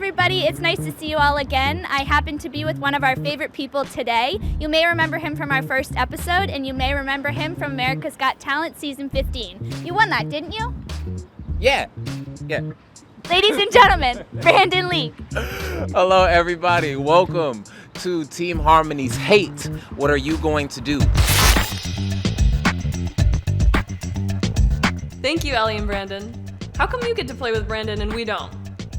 everybody, it's nice to see you all again. I happen to be with one of our favorite people today. You may remember him from our first episode, and you may remember him from America's Got Talent Season 15. You won that, didn't you? Yeah. Ladies and gentlemen, Brandon Leak. Hello, everybody. Welcome to Team Harmony's Hate. What are you going to do? Thank you, Ellie and Brandon. How come you get to play with Brandon and we don't?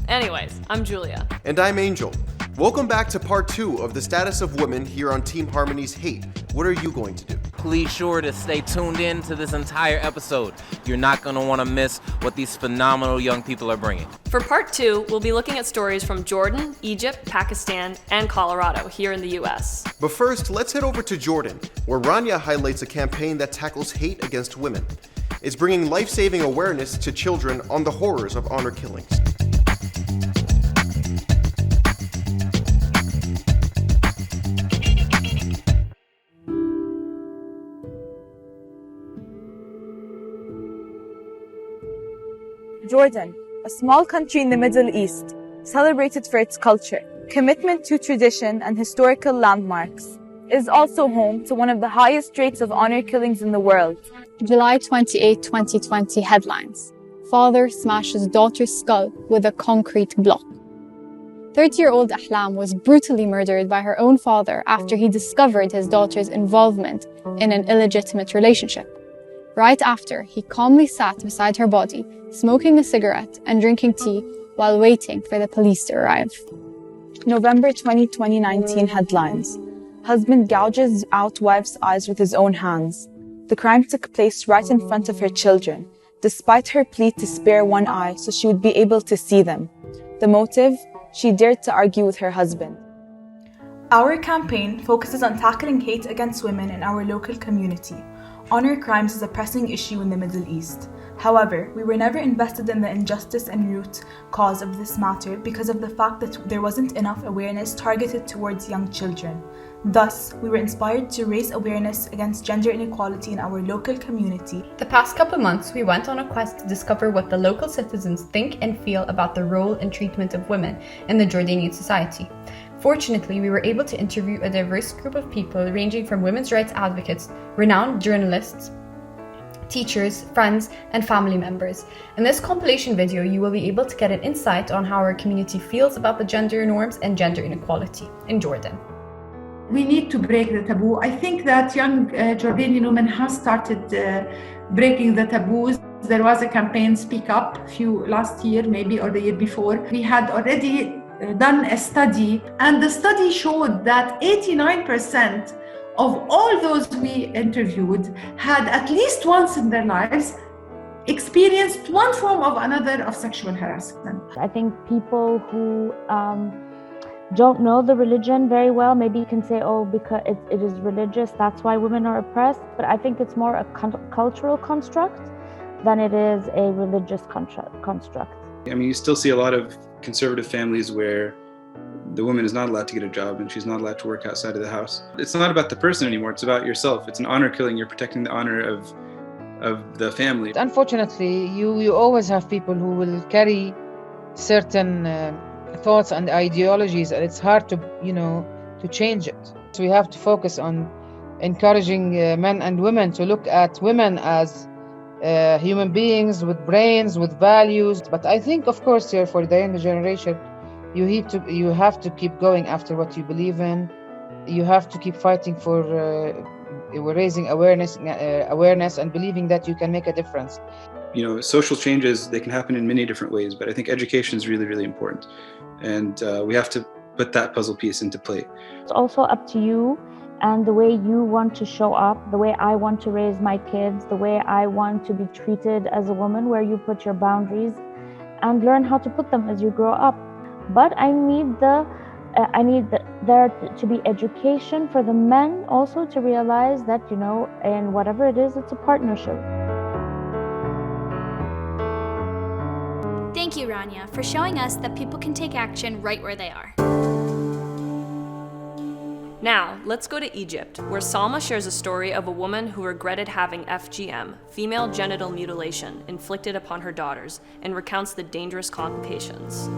Anyways, I'm Julia. And I'm Angel. Welcome back to part 2 of the status of women here on Team Harmony's Hate. What are you going to do? Please sure to stay tuned in to this entire episode. You're not going to want to miss what these phenomenal young people are bringing. For part 2, we'll be looking at stories from Jordan, Egypt, Pakistan, and Colorado here in the US. But first, let's head over to Jordan, where Rania highlights a campaign that tackles hate against women. It's bringing life-saving awareness to children on the horrors of honor killings. Jordan, a small country in the Middle East, celebrated for its culture, commitment to tradition and historical landmarks, is also home to one of the highest rates of honor killings in the world. July 28, 2020 headlines. Father smashes daughter's skull with a concrete block. 30-year-old Ahlam was brutally murdered by her own father after he discovered his daughter's involvement in an illegitimate relationship. Right after, he calmly sat beside her body, smoking a cigarette and drinking tea while waiting for the police to arrive. November 2019 headlines. Husband gouges out wife's eyes with his own hands. The crime took place right in front of her children, despite her plea to spare one eye so she would be able to see them. The motive? She dared to argue with her husband. Our campaign focuses on tackling hate against women in our local community. Honor crimes is a pressing issue in the Middle East. However, we were never invested in the injustice and root cause of this matter because of the fact that there wasn't enough awareness targeted towards young children. Thus, we were inspired to raise awareness against gender inequality in our local community. The past couple months, we went on a quest to discover what the local citizens think and feel about the role and treatment of women in the Jordanian society. Fortunately, we were able to interview a diverse group of people ranging from women's rights advocates, renowned journalists, teachers, friends, and family members. In this compilation video, you will be able to get an insight on how our community feels about the gender norms and gender inequality in Jordan. We need to break the taboo. I think that young Jordanian women have started breaking the taboos. There was a campaign, Speak Up, last year maybe, or the year before. We had already done a study, and the study showed that 89% of all those we interviewed had at least once in their lives experienced one form or another of sexual harassment. I think people who don't know the religion very well, maybe you can say, oh, because it is religious, that's why women are oppressed. But I think it's more a cultural construct than it is a religious construct. I mean, you still see a lot of conservative families where the woman is not allowed to get a job and she's not allowed to work outside of the house. It's not about the person anymore, it's about yourself. It's an honor killing, you're protecting the honor of the family. Unfortunately, you always have people who will carry certain thoughts and ideologies, and it's hard to change it. So we have to focus on encouraging men and women to look at women as human beings with brains, with values. But I think, of course, here for the younger generation, you have to keep going after what you believe in. You have to keep fighting for raising awareness and believing that you can make a difference. Social changes, they can happen in many different ways, but I think education is really, really important. And we have to put that puzzle piece into play. It's also up to you and the way you want to show up, the way I want to raise my kids, the way I want to be treated as a woman, where you put your boundaries and learn how to put them as you grow up. But I need there to be education for the men also to realize that, in whatever it is, it's a partnership. Thank you, Rania, for showing us that people can take action right where they are. Now, let's go to Egypt, where Salma shares a story of a woman who regretted having FGM, female genital mutilation, inflicted upon her daughters, and recounts the dangerous complications.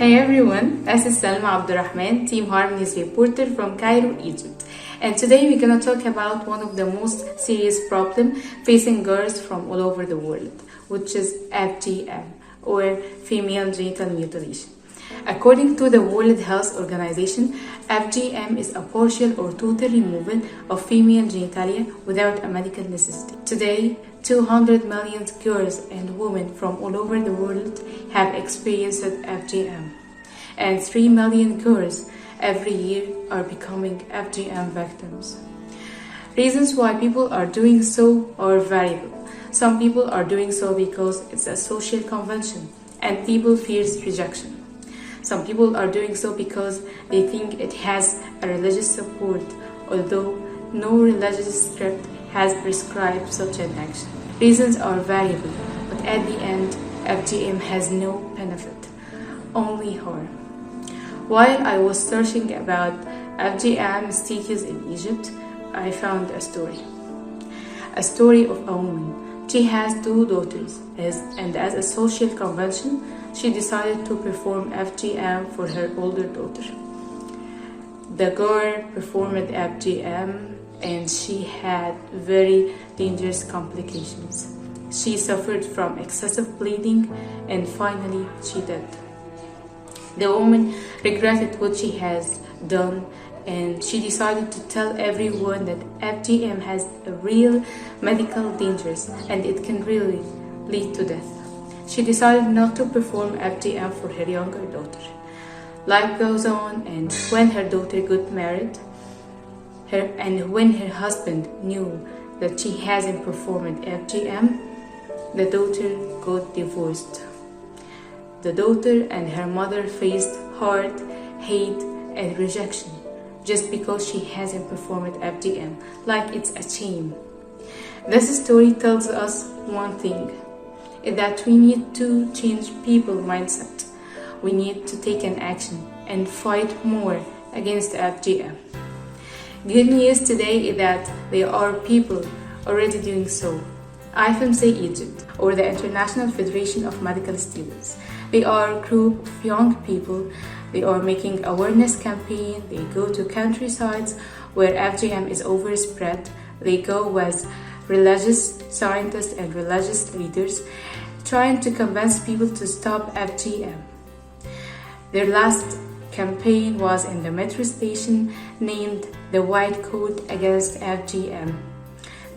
Hey everyone, this is Salma Abdurrahman, Team Harmony's reporter from Cairo, Egypt. And today we're gonna talk about one of the most serious problems facing girls from all over the world, which is FGM, or female genital mutilation. According to the World Health Organization, FGM is a partial or total removal of female genitalia without a medical necessity. Today, 200 million girls and women from all over the world have experienced FGM, and 3 million girls every year are becoming FGM victims. Reasons why people are doing so are variable. Some people are doing so because it's a social convention and people fear rejection. Some people are doing so because they think it has a religious support, although no religious script has prescribed such an action. Reasons are variable, but at the end, FGM has no benefit, only harm. While I was searching about FGM status in Egypt, I found a story of a woman. She has 2 daughters, and as a social convention, she decided to perform FGM for her older daughter. The girl performed FGM and she had very dangerous complications. She suffered from excessive bleeding and finally she died. The woman regretted what she has done and she decided to tell everyone that FGM has a real medical dangers and it can really lead to death. She decided not to perform FGM for her younger daughter. Life goes on, and when her daughter got married, and when her husband knew that she hasn't performed FGM, the daughter got divorced. The daughter and her mother faced hard hate and rejection just because she hasn't performed FGM, like it's a shame. This story tells us one thing, is that we need to change people's mindset. We need to take an action and fight more against FGM. Good news today is that there are people already doing so. IFMC Egypt, or the International Federation of Medical Students. They are a group of young people. They are making awareness campaign. They go to countrysides where FGM is overspread. They go with religious scientists and religious leaders trying to convince people to stop FGM. Their last campaign was in the metro station named the White Coat Against FGM.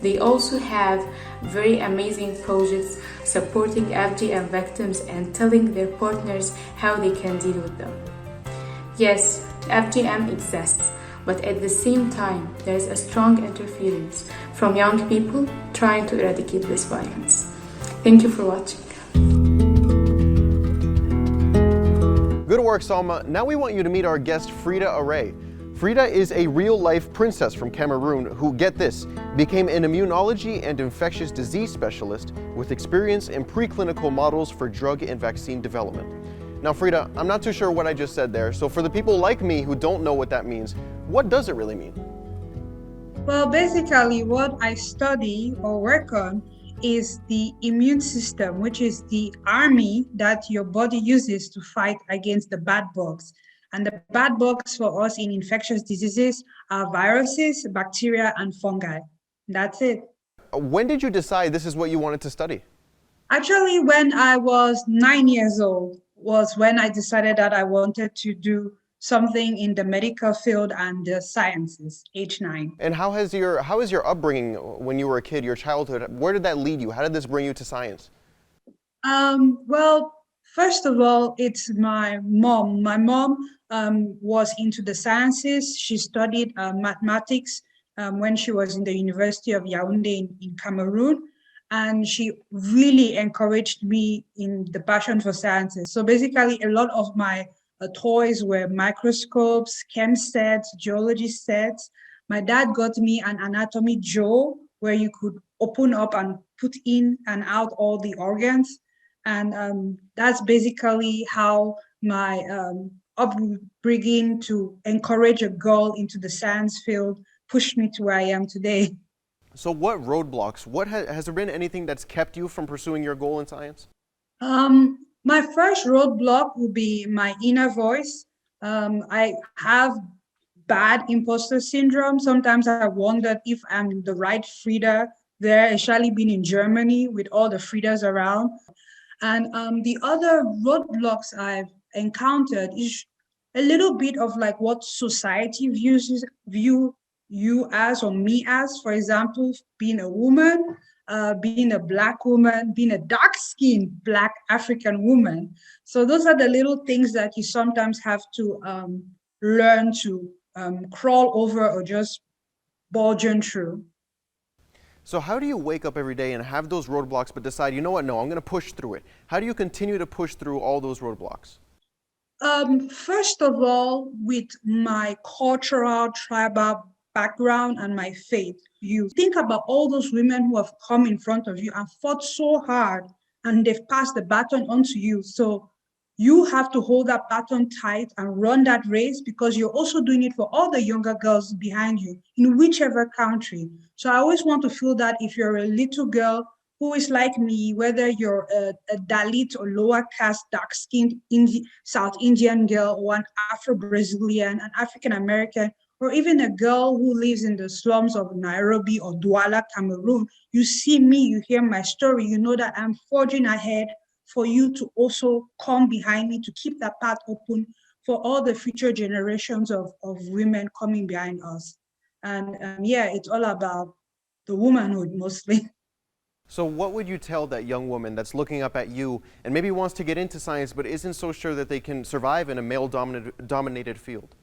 They also have very amazing projects supporting FGM victims and telling their partners how they can deal with them. Yes, FGM exists, but at the same time, there is a strong interference from young people trying to eradicate this violence. Thank you for watching. Good work, Salma. Now we want you to meet our guest, Frida Array. Frida is a real-life princess from Cameroon who, get this, became an immunology and infectious disease specialist with experience in preclinical models for drug and vaccine development. Now, Frida, I'm not too sure what I just said there, so for the people like me who don't know what that means, what does it really mean? Well, basically what I study or work on is the immune system, which is the army that your body uses to fight against the bad bugs. And the bad bugs for us in infectious diseases are viruses, bacteria, and fungi. That's it. When did you decide this is what you wanted to study? Actually, when I was 9 years old was when I decided that I wanted to do something in the medical field and the sciences, age 9. And how is your upbringing when you were a kid, your childhood? Where did that lead you? How did this bring you to science? Well, first of all, it's my mom. My mom was into the sciences. She studied mathematics when she was in the University of Yaoundé in Cameroon. And she really encouraged me in the passion for sciences. So basically, a lot of my toys were microscopes, chem sets, geology sets. My dad got me an anatomy jaw where you could open up and put in and out all the organs. And that's basically how my upbringing to encourage a girl into the science field pushed me to where I am today. So has there been anything that's kept you from pursuing your goal in science? My first roadblock would be my inner voice. I have bad imposter syndrome. Sometimes I wondered if I'm the right Frida there, especially being in Germany with all the Fridas around. And the other roadblocks I've encountered is a little bit of like what society view you as or me as. For example, being a woman, being a Black woman, being a dark-skinned Black African woman. So those are the little things that you sometimes have to learn to crawl over or just bargain through. So how do you wake up every day and have those roadblocks but decide, you know what, no, I'm going to push through it? How do you continue to push through all those roadblocks? First of all, with my cultural, tribal background and my faith, you think about all those women who have come in front of you and fought so hard and they've passed the baton on to you. So you have to hold that baton tight and run that race because you're also doing it for all the younger girls behind you in whichever country. So I always want to feel that if you're a little girl who is like me, whether you're a Dalit or lower caste, dark-skinned South Indian girl or an Afro-Brazilian, an African-American, or even a girl who lives in the slums of Nairobi or Douala, Cameroon, you see me, you hear my story, you know that I'm forging ahead for you to also come behind me to keep that path open for all the future generations of women coming behind us. And yeah, it's all about the womanhood mostly. So what would you tell that young woman that's looking up at you and maybe wants to get into science but isn't so sure that they can survive in a male-dominated field?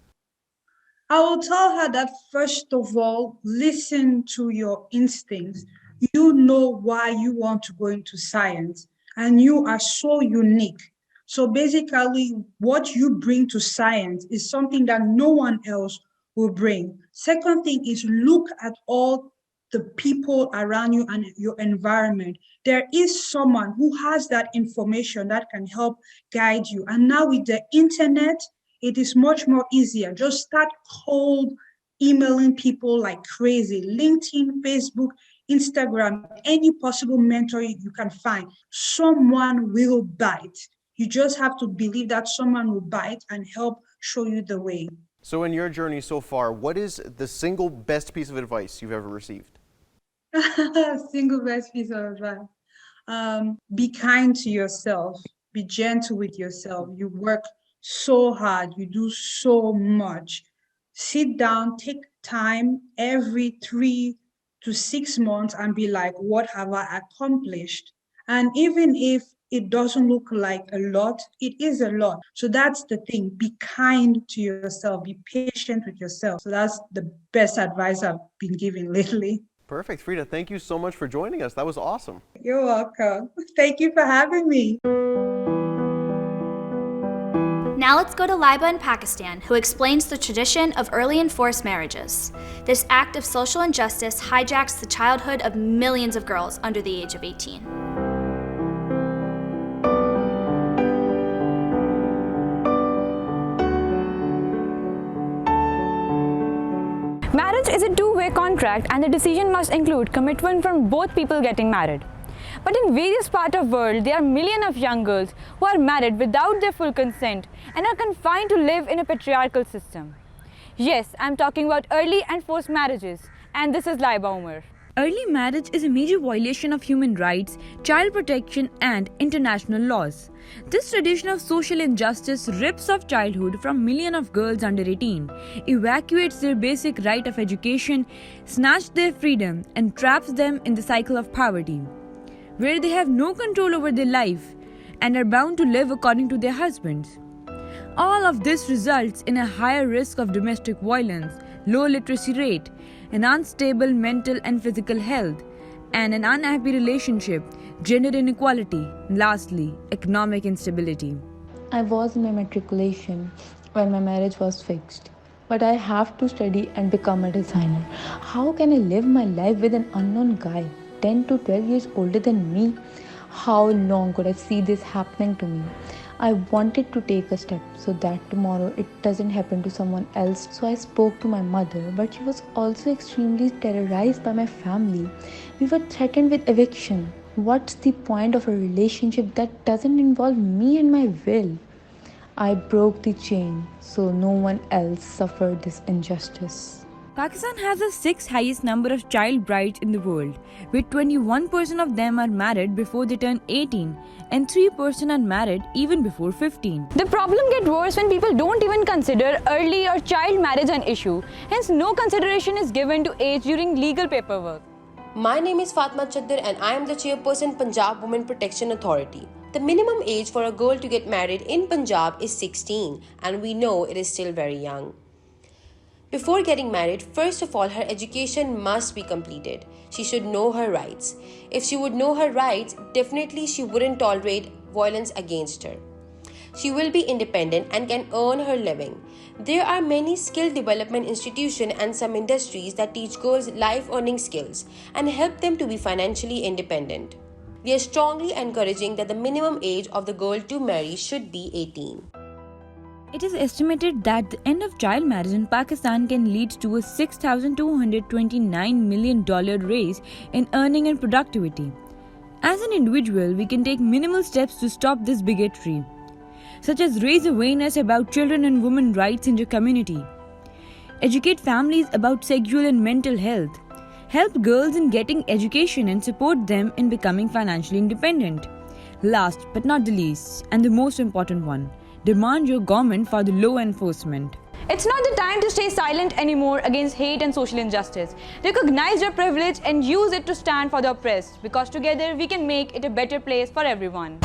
I will tell her that first of all, listen to your instincts. You know why you want to go into science. And you are so unique. So basically, what you bring to science is something that no one else will bring. Second thing is look at all the people around you and your environment. There is someone who has that information that can help guide you. And now with the internet, it is much more easier. Just start cold emailing people like crazy. LinkedIn, Facebook, Instagram, any possible mentor you can find, someone will bite. You just have to believe that someone will bite and help show you the way. So in your journey so far, what is the single best piece of advice you've ever received? Single best piece of advice. Be kind to yourself. Be gentle with yourself. You work so hard. You do so much. Sit down, take time every 3 to 6 months and be like, what have I accomplished? And even if it doesn't look like a lot, it is a lot. So that's the thing. Be kind to yourself. Be patient with yourself. So that's the best advice I've been given lately. Perfect. Frida, thank you so much for joining us. That was awesome. You're welcome. Thank you for having me. Now let's go to Laiba in Pakistan, who explains the tradition of early and forced marriages. This act of social injustice hijacks the childhood of millions of girls under the age of 18. Marriage is a two-way contract and the decision must include commitment from both people getting married. But in various parts of the world, there are millions of young girls who are married without their full consent and are confined to live in a patriarchal system. Yes, I'm talking about early and forced marriages, and this is Laiba Umar. Early marriage is a major violation of human rights, child protection, and international laws. This tradition of social injustice rips off childhood from millions of girls under 18, evacuates their basic right of education, snatches their freedom, and traps them in the cycle of poverty, where they have no control over their life and are bound to live according to their husbands. All of this results in a higher risk of domestic violence, low literacy rate, an unstable mental and physical health, and an unhappy relationship, gender inequality, and lastly, economic instability. I was in my matriculation when my marriage was fixed, but I have to study and become a designer. How can I live my life with an unknown guy, 10 to 12 years older than me? How long could I see this happening to me? I wanted to take a step so that tomorrow it doesn't happen to someone else. So I spoke to my mother, but she was also extremely terrorized by my family. We were threatened with eviction. What's the point of a relationship that doesn't involve me and my will? I broke the chain so no one else suffered this injustice. Pakistan has the 6th highest number of child brides in the world, with 21% of them are married before they turn 18 and 3% are married even before 15. The problem gets worse when people don't even consider early or child marriage an issue, hence no consideration is given to age during legal paperwork. My name is Fatma Chaddar and I am the chairperson Punjab Women Protection Authority. The minimum age for a girl to get married in Punjab is 16 and we know it is still very young. Before getting married, first of all, her education must be completed. She should know her rights. If she would know her rights, definitely she wouldn't tolerate violence against her. She will be independent and can earn her living. There are many skill development institutions and some industries that teach girls life earning skills and help them to be financially independent. We are strongly encouraging that the minimum age of the girl to marry should be 18. It is estimated that the end of child marriage in Pakistan can lead to a $6,229 million raise in earning and productivity. As an individual, we can take minimal steps to stop this bigotry, such as raise awareness about children and women rights in your community, educate families about sexual and mental health, help girls in getting education and support them in becoming financially independent. Last but not the least, and the most important one, demand your government for the law enforcement. It's not the time to stay silent anymore against hate and social injustice. Recognize your privilege and use it to stand for the oppressed, because together we can make it a better place for everyone.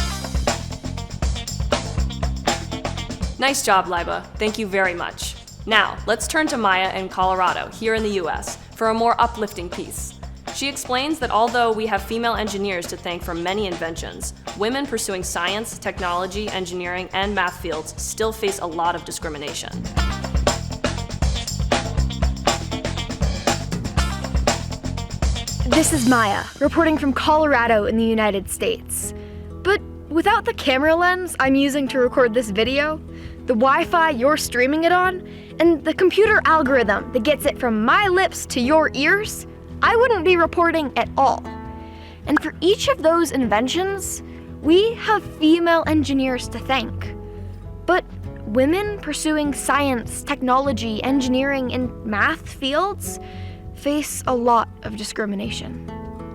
Nice job, Laiba. Thank you very much. Now, let's turn to Maya in Colorado, here in the US, for a more uplifting piece. She explains that although we have female engineers to thank for many inventions, women pursuing science, technology, engineering, and math fields still face a lot of discrimination. This is Maya, reporting from Colorado in the United States. But without the camera lens I'm using to record this video, the Wi-Fi you're streaming it on, and the computer algorithm that gets it from my lips to your ears, I wouldn't be reporting at all. And for each of those inventions, we have female engineers to thank. But women pursuing science, technology, engineering, and math fields face a lot of discrimination.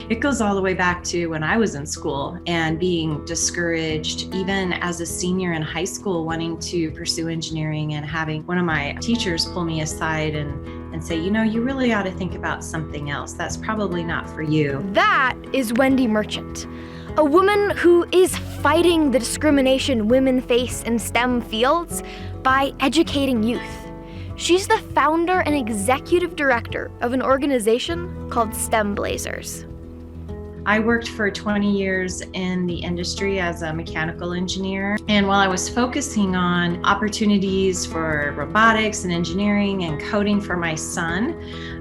It goes all the way back to when I was in school and being discouraged, even as a senior in high school, wanting to pursue engineering and having one of my teachers pull me aside and say, you know, you really ought to think about something else. That's probably not for you. That is Wendy Merchant, a woman who is fighting the discrimination women face in STEM fields by educating youth. She's the founder and executive director of an organization called STEM Blazers. I worked for 20 years in the industry as a mechanical engineer. And while I was focusing on opportunities for robotics and engineering and coding for my son,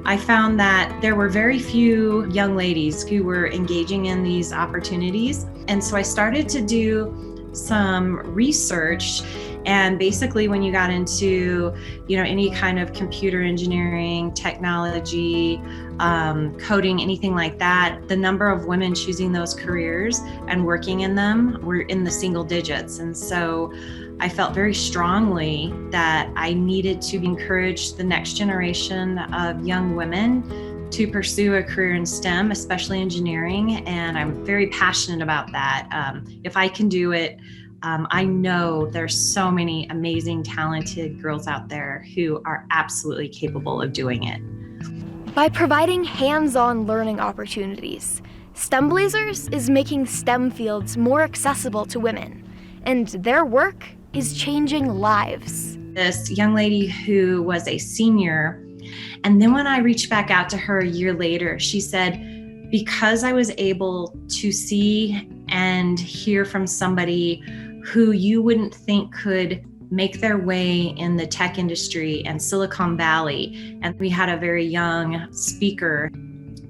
I found that there were very few young ladies who were engaging in these opportunities. And so I started to do some research. And basically when you got into, any kind of computer engineering, technology, coding, anything like that, the number of women choosing those careers and working in them were in the single digits. And so I felt very strongly that I needed to encourage the next generation of young women to pursue a career in STEM, especially engineering. And I'm very passionate about that. If I can do it, I know there's so many amazing, talented girls out there who are absolutely capable of doing it. By providing hands-on learning opportunities, STEM Blazers is making STEM fields more accessible to women, and their work is changing lives. This young lady who was a senior, and then when I reached back out to her a year later, she said, because I was able to see and hear from somebody who you wouldn't think could make their way in the tech industry and Silicon Valley. And we had a very young speaker.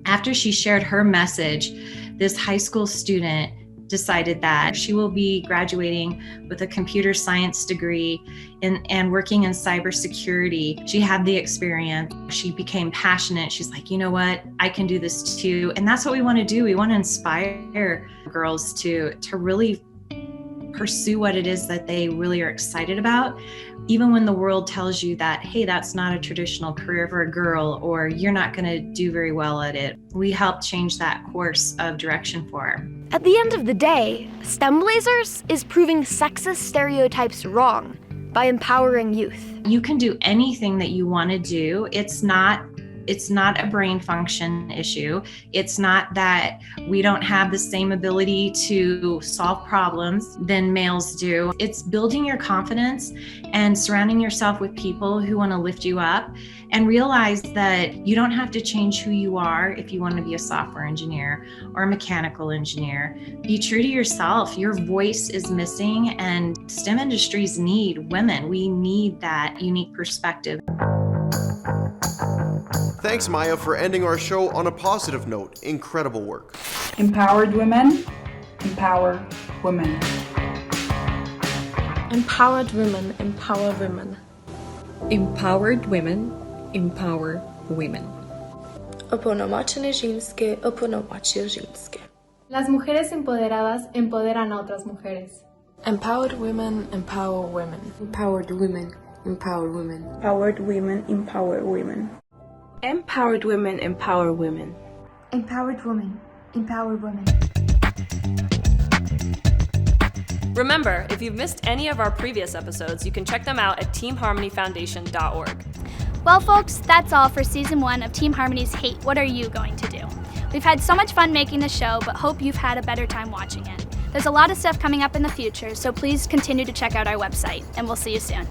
After she shared her message, this high school student decided that she will be graduating with a computer science degree and working in cybersecurity. She had the experience. She became passionate. She's like, you know what? I can do this too. And that's what we want to do. We want to inspire girls to really pursue what it is that they really are excited about, even when the world tells you that, hey, that's not a traditional career for a girl, or you're not going to do very well at it. We help change that course of direction for her. At the end of the day, STEM Blazers is proving sexist stereotypes wrong by empowering youth. You can do anything that you want to do. It's not a brain function issue. It's not that we don't have the same ability to solve problems than males do. It's building your confidence and surrounding yourself with people who want to lift you up, and realize that you don't have to change who you are if you want to be a software engineer or a mechanical engineer. Be true to yourself. Your voice is missing, and STEM industries need women. We need that unique perspective. Thanks, Maya, for ending our show on a positive note. Incredible work. Empowered women, empower women. Empowered women, empower women. Empowered women, empower women. Uponomocnienie żeńskie, uponomocnienie żeńskie. Las mujeres empoderadas empoderan a otras mujeres. Empowered women, empower women. Empowered women, empower women. Empowered women, empower women. Empowered women, empower women. Empowered women, empower women. Remember, if you've missed any of our previous episodes, you can check them out at teamharmonyfoundation.org. Well, folks, that's all for Season 1 of Team Harmony's Hate, What Are You Going to Do? We've had so much fun making the show, but hope you've had a better time watching it. There's a lot of stuff coming up in the future, so please continue to check out our website, and we'll see you soon.